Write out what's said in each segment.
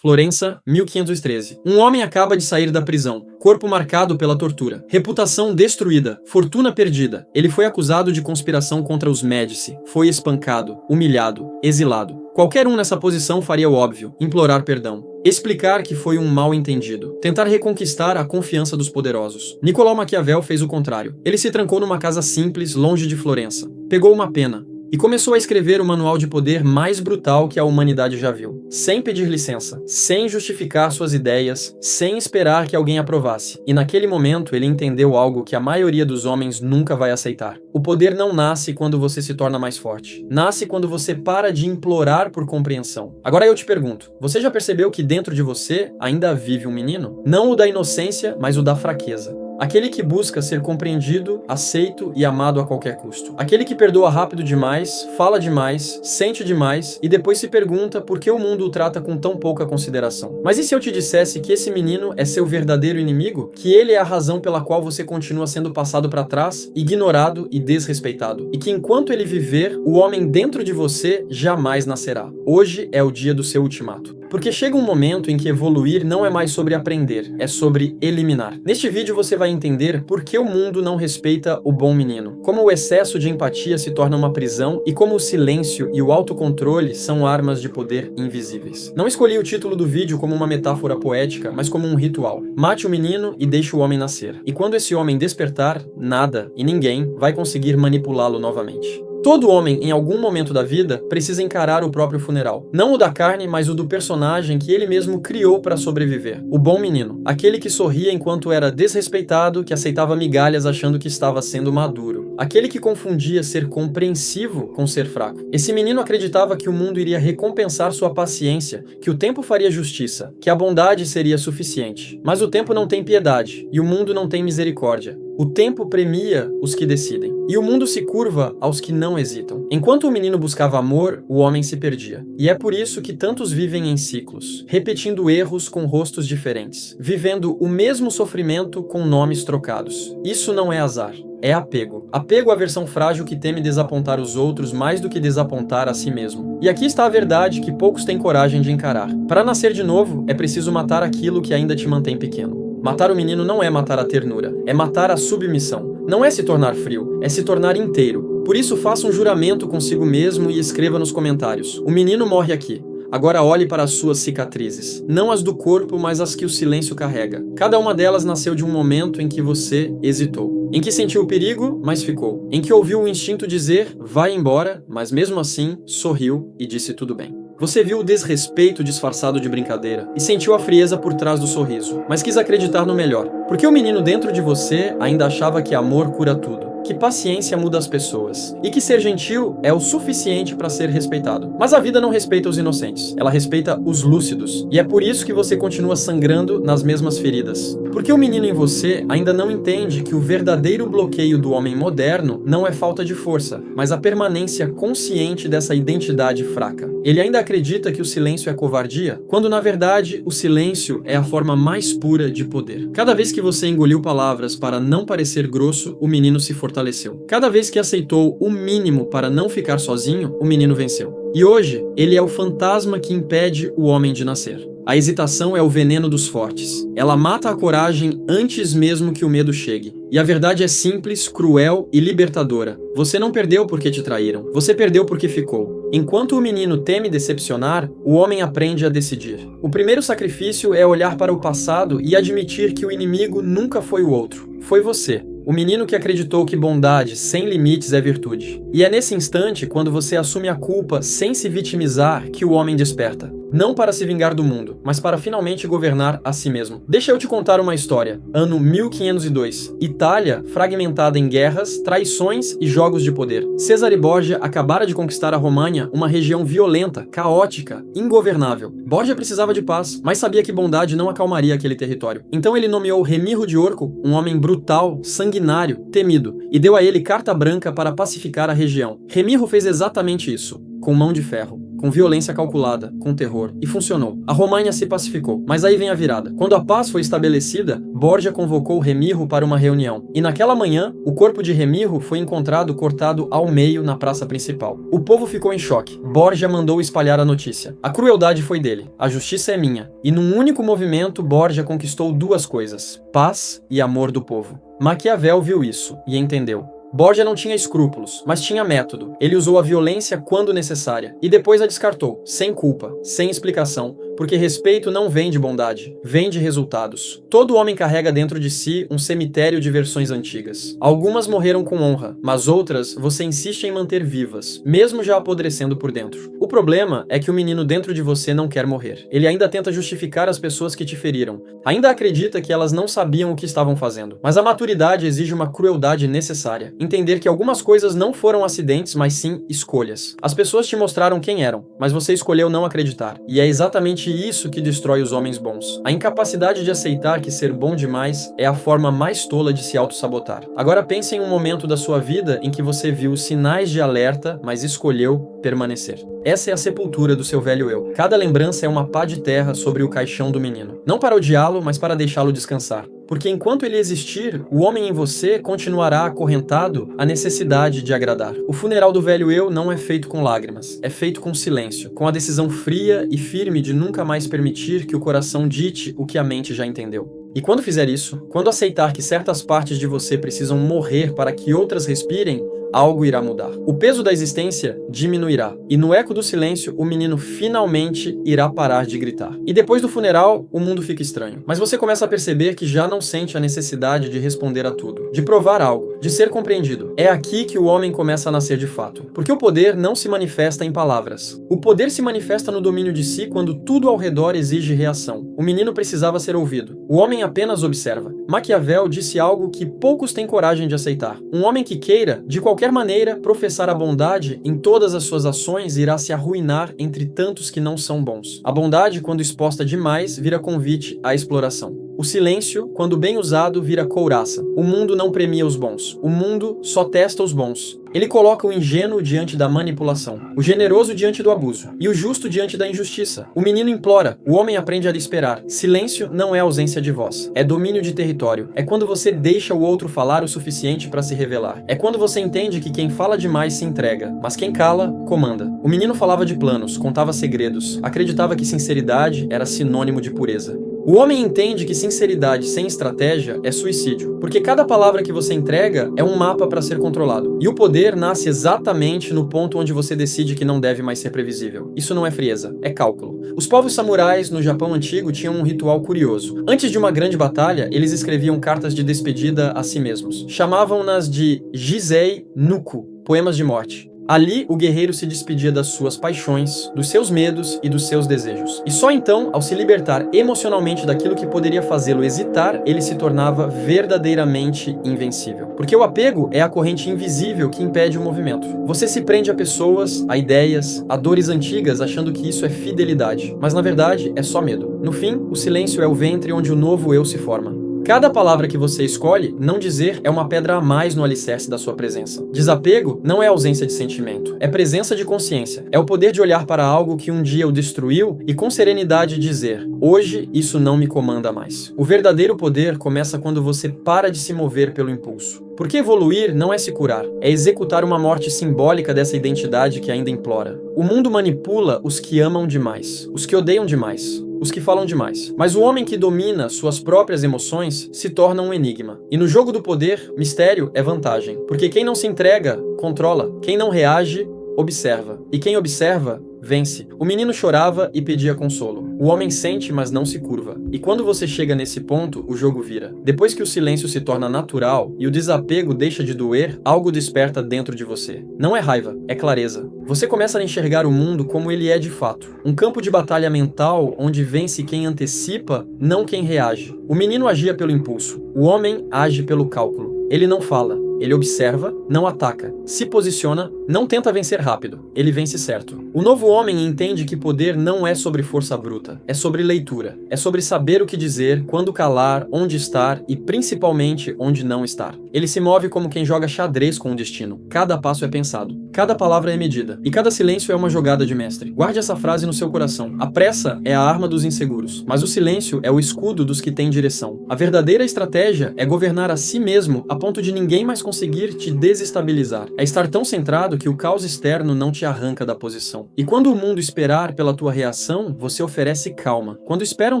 Florença, 1513. Um homem acaba de sair da prisão, corpo marcado pela tortura, reputação destruída, fortuna perdida. Ele foi acusado de conspiração contra os Médici, foi espancado, humilhado, exilado. Qualquer um nessa posição faria o óbvio, implorar perdão, explicar que foi um mal-entendido, tentar reconquistar a confiança dos poderosos. Nicolau Maquiavel fez o contrário. Ele se trancou numa casa simples, longe de Florença. Pegou uma pena e começou a escrever o manual de poder mais brutal que a humanidade já viu. Sem pedir licença, sem justificar suas ideias, sem esperar que alguém aprovasse. E naquele momento ele entendeu algo que a maioria dos homens nunca vai aceitar. O poder não nasce quando você se torna mais forte. Nasce quando você para de implorar por compreensão. Agora eu te pergunto, você já percebeu que dentro de você ainda vive um menino? Não o da inocência, mas o da fraqueza. Aquele que busca ser compreendido, aceito e amado a qualquer custo. Aquele que perdoa rápido demais, fala demais, sente demais e depois se pergunta por que o mundo o trata com tão pouca consideração. Mas e se eu te dissesse que esse menino é seu verdadeiro inimigo? Que ele é a razão pela qual você continua sendo passado para trás, ignorado e desrespeitado? E que enquanto ele viver, o homem dentro de você jamais nascerá. Hoje é o dia do seu ultimato. Porque chega um momento em que evoluir não é mais sobre aprender, é sobre eliminar. Neste vídeo você vai entender por que o mundo não respeita o bom menino, como o excesso de empatia se torna uma prisão e como o silêncio e o autocontrole são armas de poder invisíveis. Não escolhi o título do vídeo como uma metáfora poética, mas como um ritual. Mate o menino e deixe o homem nascer. E quando esse homem despertar, nada e ninguém vai conseguir manipulá-lo novamente. Todo homem, em algum momento da vida, precisa encarar o próprio funeral. Não o da carne, mas o do personagem que ele mesmo criou para sobreviver. O bom menino. Aquele que sorria enquanto era desrespeitado, que aceitava migalhas achando que estava sendo maduro. Aquele que confundia ser compreensivo com ser fraco. Esse menino acreditava que o mundo iria recompensar sua paciência, que o tempo faria justiça, que a bondade seria suficiente. Mas o tempo não tem piedade, e o mundo não tem misericórdia. O tempo premia os que decidem, e o mundo se curva aos que não hesitam. Enquanto o menino buscava amor, o homem se perdia. E é por isso que tantos vivem em ciclos, repetindo erros com rostos diferentes, vivendo o mesmo sofrimento com nomes trocados. Isso não é azar. É apego. Apego à versão frágil que teme desapontar os outros mais do que desapontar a si mesmo. E aqui está a verdade que poucos têm coragem de encarar. Para nascer de novo, é preciso matar aquilo que ainda te mantém pequeno. Matar o menino não é matar a ternura, é matar a submissão. Não é se tornar frio, é se tornar inteiro. Por isso faça um juramento consigo mesmo e escreva nos comentários: o menino morre aqui. Agora olhe para as suas cicatrizes. Não as do corpo, mas as que o silêncio carrega. Cada uma delas nasceu de um momento em que você hesitou. Em que sentiu o perigo, mas ficou. Em que ouviu o instinto dizer, vai embora, mas mesmo assim, sorriu e disse tudo bem. Você viu o desrespeito disfarçado de brincadeira e sentiu a frieza por trás do sorriso, mas quis acreditar no melhor. Porque o menino dentro de você ainda achava que amor cura tudo, que paciência muda as pessoas e que ser gentil é o suficiente para ser respeitado. Mas a vida não respeita os inocentes, ela respeita os lúcidos. E é por isso que você continua sangrando nas mesmas feridas. Porque o menino em você ainda não entende que o verdadeiro bloqueio do homem moderno não é falta de força, mas a permanência consciente dessa identidade fraca. Ele ainda acredita que o silêncio é covardia, quando na verdade o silêncio é a forma mais pura de poder. Cada vez que você engoliu palavras para não parecer grosso, o menino se fortaleceu. Cada vez que aceitou o mínimo para não ficar sozinho, o menino venceu. E hoje, ele é o fantasma que impede o homem de nascer. A hesitação é o veneno dos fortes. Ela mata a coragem antes mesmo que o medo chegue. E a verdade é simples, cruel e libertadora. Você não perdeu porque te traíram. Você perdeu porque ficou. Enquanto o menino teme decepcionar, o homem aprende a decidir. O primeiro sacrifício é olhar para o passado e admitir que o inimigo nunca foi o outro. Foi você. O menino que acreditou que bondade sem limites é virtude. E é nesse instante, quando você assume a culpa sem se vitimizar, que o homem desperta. Não para se vingar do mundo, mas para finalmente governar a si mesmo. Deixa eu te contar uma história. Ano 1502. Itália, fragmentada em guerras, traições e jogos de poder. Cesare Borgia acabara de conquistar a România, uma região violenta, caótica, ingovernável. Borgia precisava de paz, mas sabia que bondade não acalmaria aquele território. Então ele nomeou Remiro de Orco, um homem brutal, sanguinário, temido, e deu a ele carta branca para pacificar a região. Remiro fez exatamente isso, com mão de ferro. com violência calculada, com terror, e funcionou. A România se pacificou, mas aí vem a virada. Quando a paz foi estabelecida, Borgia convocou Remirro para uma reunião, e naquela manhã, o corpo de Remirro foi encontrado cortado ao meio na praça principal. O povo ficou em choque. Borgia mandou espalhar a notícia. A crueldade foi dele, a justiça é minha, e num único movimento, Borgia conquistou duas coisas: paz e amor do povo. Maquiavel viu isso e entendeu. Borgia não tinha escrúpulos, mas tinha método. Ele usou a violência quando necessária, e depois a descartou, sem culpa, sem explicação, porque respeito não vem de bondade, vem de resultados. Todo homem carrega dentro de si um cemitério de versões antigas. Algumas morreram com honra, mas outras você insiste em manter vivas, mesmo já apodrecendo por dentro. O problema é que o menino dentro de você não quer morrer. Ele ainda tenta justificar as pessoas que te feriram. Ainda acredita que elas não sabiam o que estavam fazendo. Mas a maturidade exige uma crueldade necessária. Entender que algumas coisas não foram acidentes, mas sim escolhas. As pessoas te mostraram quem eram, mas você escolheu não acreditar. E é exatamente isso que destrói os homens bons. A incapacidade de aceitar que ser bom demais é a forma mais tola de se auto-sabotar. Agora pense em um momento da sua vida em que você viu sinais de alerta, mas escolheu permanecer. Essa é a sepultura do seu velho eu. Cada lembrança é uma pá de terra sobre o caixão do menino. Não para odiá-lo, mas para deixá-lo descansar. Porque enquanto ele existir, o homem em você continuará acorrentado à necessidade de agradar. O funeral do velho eu não é feito com lágrimas, é feito com silêncio, com a decisão fria e firme de nunca mais permitir que o coração dite o que a mente já entendeu. E quando fizer isso, quando aceitar que certas partes de você precisam morrer para que outras respirem, algo irá mudar. O peso da existência diminuirá. E no eco do silêncio, o menino finalmente irá parar de gritar. E depois do funeral, o mundo fica estranho. Mas você começa a perceber que já não sente a necessidade de responder a tudo, de provar algo, de ser compreendido. É aqui que o homem começa a nascer de fato. Porque o poder não se manifesta em palavras. O poder se manifesta no domínio de si quando tudo ao redor exige reação. O menino precisava ser ouvido. O homem apenas observa. Maquiavel disse algo que poucos têm coragem de aceitar. Um homem que queira, de qualquer maneira, professar a bondade em todas as suas ações irá se arruinar entre tantos que não são bons. A bondade, quando exposta demais, vira convite à exploração. O silêncio, quando bem usado, vira couraça. O mundo não premia os bons. O mundo só testa os bons. Ele coloca o ingênuo diante da manipulação, o generoso diante do abuso e o justo diante da injustiça. O menino implora, o homem aprende a lhe esperar. Silêncio não é ausência de voz, é domínio de território. É quando você deixa o outro falar o suficiente para se revelar. É quando você entende que quem fala demais se entrega, mas quem cala, comanda. O menino falava de planos, contava segredos, acreditava que sinceridade era sinônimo de pureza. O homem entende que sinceridade sem estratégia é suicídio, porque cada palavra que você entrega é um mapa para ser controlado. E o poder nasce exatamente no ponto onde você decide que não deve mais ser previsível. Isso não é frieza, é cálculo. Os povos samurais no Japão antigo tinham um ritual curioso. Antes de uma grande batalha, eles escreviam cartas de despedida a si mesmos. Chamavam-nas de Jisei Nuku, poemas de morte. Ali, o guerreiro se despedia das suas paixões, dos seus medos e dos seus desejos. E só então, ao se libertar emocionalmente daquilo que poderia fazê-lo hesitar, ele se tornava verdadeiramente invencível. Porque o apego é a corrente invisível que impede o movimento. Você se prende a pessoas, a ideias, a dores antigas, achando que isso é fidelidade. Mas na verdade, é só medo. No fim, o silêncio é o ventre onde o novo eu se forma. Cada palavra que você escolhe, não dizer, é uma pedra a mais no alicerce da sua presença. Desapego não é ausência de sentimento, é presença de consciência. É o poder de olhar para algo que um dia o destruiu e com serenidade dizer, hoje isso não me comanda mais. O verdadeiro poder começa quando você para de se mover pelo impulso. Porque evoluir não é se curar, é executar uma morte simbólica dessa identidade que ainda implora. O mundo manipula os que amam demais, os que odeiam demais, os que falam demais. Mas o homem que domina suas próprias emoções se torna um enigma. E no jogo do poder, mistério é vantagem. Porque quem não se entrega, controla. Quem não reage, observa. E quem observa, vence. O menino chorava e pedia consolo. O homem sente, mas não se curva. E quando você chega nesse ponto, o jogo vira. Depois que o silêncio se torna natural e o desapego deixa de doer, algo desperta dentro de você. Não é raiva, é clareza. Você começa a enxergar o mundo como ele é de fato. Um campo de batalha mental onde vence quem antecipa, não quem reage. O menino agia pelo impulso. O homem age pelo cálculo. Ele não fala, Ele observa, não ataca, se posiciona, não tenta vencer rápido, ele vence certo. O novo homem entende que poder não é sobre força bruta, é sobre leitura, é sobre saber o que dizer, quando calar, onde estar e principalmente onde não estar. Ele se move como quem joga xadrez com o destino. Cada passo é pensado, cada palavra é medida e cada silêncio é uma jogada de mestre. Guarde essa frase no seu coração. A pressa é a arma dos inseguros, mas o silêncio é o escudo dos que têm direção. A verdadeira estratégia é governar a si mesmo a ponto de ninguém mais conseguir te desestabilizar. É estar tão centrado que o caos externo não te arranca da posição. E quando o mundo esperar pela tua reação, você oferece calma. Quando esperam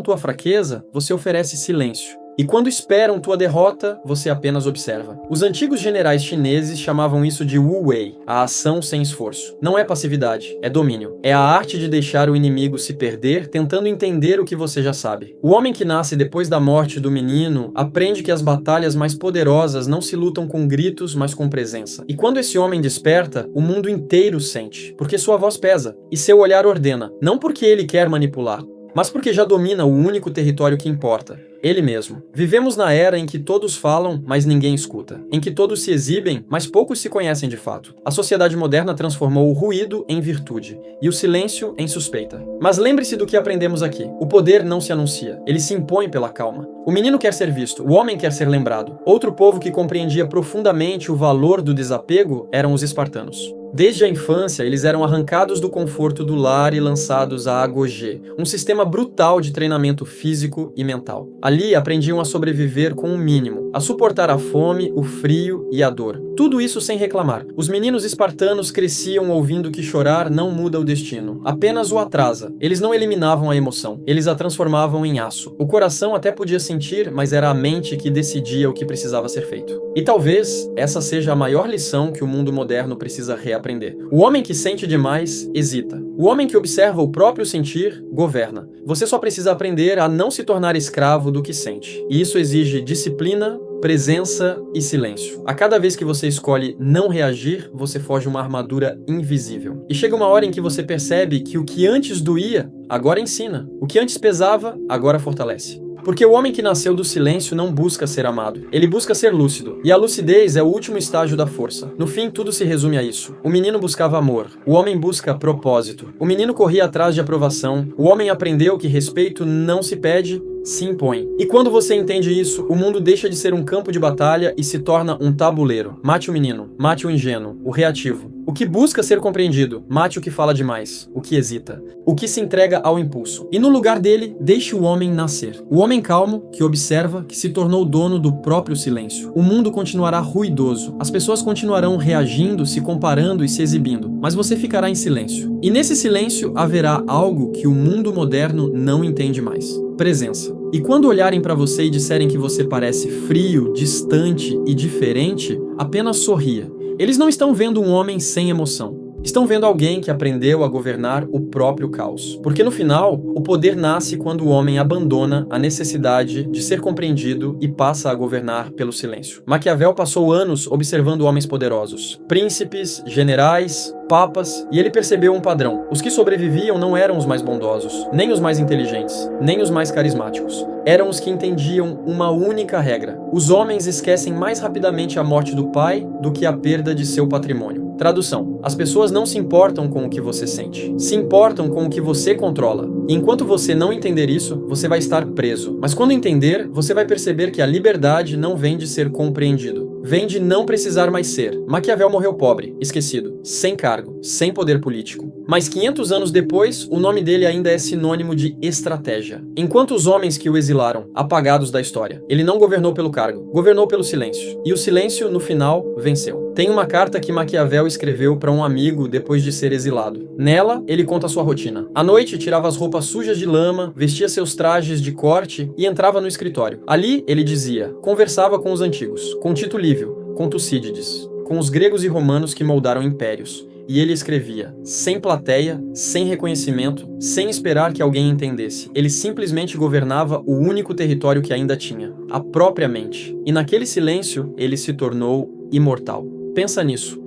tua fraqueza, você oferece silêncio. E quando esperam tua derrota, você apenas observa. Os antigos generais chineses chamavam isso de Wu Wei, a ação sem esforço. Não é passividade, é domínio. É a arte de deixar o inimigo se perder, tentando entender o que você já sabe. O homem que nasce depois da morte do menino aprende que as batalhas mais poderosas não se lutam com gritos, mas com presença. E quando esse homem desperta, o mundo inteiro sente, porque sua voz pesa e seu olhar ordena, não porque ele quer manipular, mas porque já domina o único território que importa. Ele mesmo. Vivemos na era em que todos falam, mas ninguém escuta. Em que todos se exibem, mas poucos se conhecem de fato. A sociedade moderna transformou o ruído em virtude e o silêncio em suspeita. Mas lembre-se do que aprendemos aqui. O poder não se anuncia, ele se impõe pela calma. O menino quer ser visto, o homem quer ser lembrado. Outro povo que compreendia profundamente o valor do desapego eram os espartanos. Desde a infância, eles eram arrancados do conforto do lar e lançados à agogê, um sistema brutal de treinamento físico e mental. Ali aprendiam a sobreviver com o mínimo, a suportar a fome, o frio e a dor. Tudo isso sem reclamar. Os meninos espartanos cresciam ouvindo que chorar não muda o destino, apenas o atrasa. Eles não eliminavam a emoção, eles a transformavam em aço. O coração até podia sentir, mas era a mente que decidia o que precisava ser feito. E talvez essa seja a maior lição que o mundo moderno precisa reaprender. O homem que sente demais, hesita. O homem que observa o próprio sentir, governa. Você só precisa aprender a não se tornar escravo do que sente. E isso exige disciplina, presença e silêncio. A cada vez que você escolhe não reagir, você foge uma armadura invisível. E chega uma hora em que você percebe que o que antes doía, agora ensina. O que antes pesava, agora fortalece. Porque o homem que nasceu do silêncio não busca ser amado, ele busca ser lúcido. E a lucidez é o último estágio da força. No fim, tudo se resume a isso. O menino buscava amor, o homem busca propósito. O menino corria atrás de aprovação, o homem aprendeu que respeito não se pede, se impõe. E quando você entende isso, o mundo deixa de ser um campo de batalha e se torna um tabuleiro. Mate o menino, mate o ingênuo, o reativo. O que busca ser compreendido, mate o que fala demais, o que hesita, o que se entrega ao impulso. E no lugar dele, deixe o homem nascer. O homem calmo, que observa, que se tornou dono do próprio silêncio. O mundo continuará ruidoso, as pessoas continuarão reagindo, se comparando e se exibindo, mas você ficará em silêncio. E nesse silêncio haverá algo que o mundo moderno não entende mais: presença. E quando olharem para você e disserem que você parece frio, distante e diferente, apenas sorria. Eles não estão vendo um homem sem emoção. Estão vendo alguém que aprendeu a governar o próprio caos. Porque no final, o poder nasce quando o homem abandona a necessidade de ser compreendido e passa a governar pelo silêncio. Maquiavel passou anos observando homens poderosos, príncipes, generais, papas, e ele percebeu um padrão. Os que sobreviviam não eram os mais bondosos, nem os mais inteligentes, nem os mais carismáticos. Eram os que entendiam uma única regra: os homens esquecem mais rapidamente a morte do pai do que a perda de seu patrimônio. Tradução: as pessoas não se importam com o que você sente, se importam com o que você controla. E enquanto você não entender isso, você vai estar preso. Mas quando entender, você vai perceber que a liberdade não vem de ser compreendido, vem de não precisar mais ser. Maquiavel morreu pobre, esquecido, sem cargo, sem poder político. Mas 500 anos depois, o nome dele ainda é sinônimo de estratégia. Enquanto os homens que o exilaram, apagados da história, ele não governou pelo cargo, governou pelo silêncio. E o silêncio, no final, venceu. Tem uma carta que Maquiavel escreveu para um amigo depois de ser exilado. Nela, ele conta sua rotina. À noite, tirava as roupas sujas de lama, vestia seus trajes de corte e entrava no escritório. Ali, ele dizia, conversava com os antigos, com Tito Livio, com Tucídides, com os gregos e romanos que moldaram impérios. E ele escrevia, sem plateia, sem reconhecimento, sem esperar que alguém entendesse. Ele simplesmente governava o único território que ainda tinha, a própria mente. E naquele silêncio, ele se tornou imortal. Pensa nisso.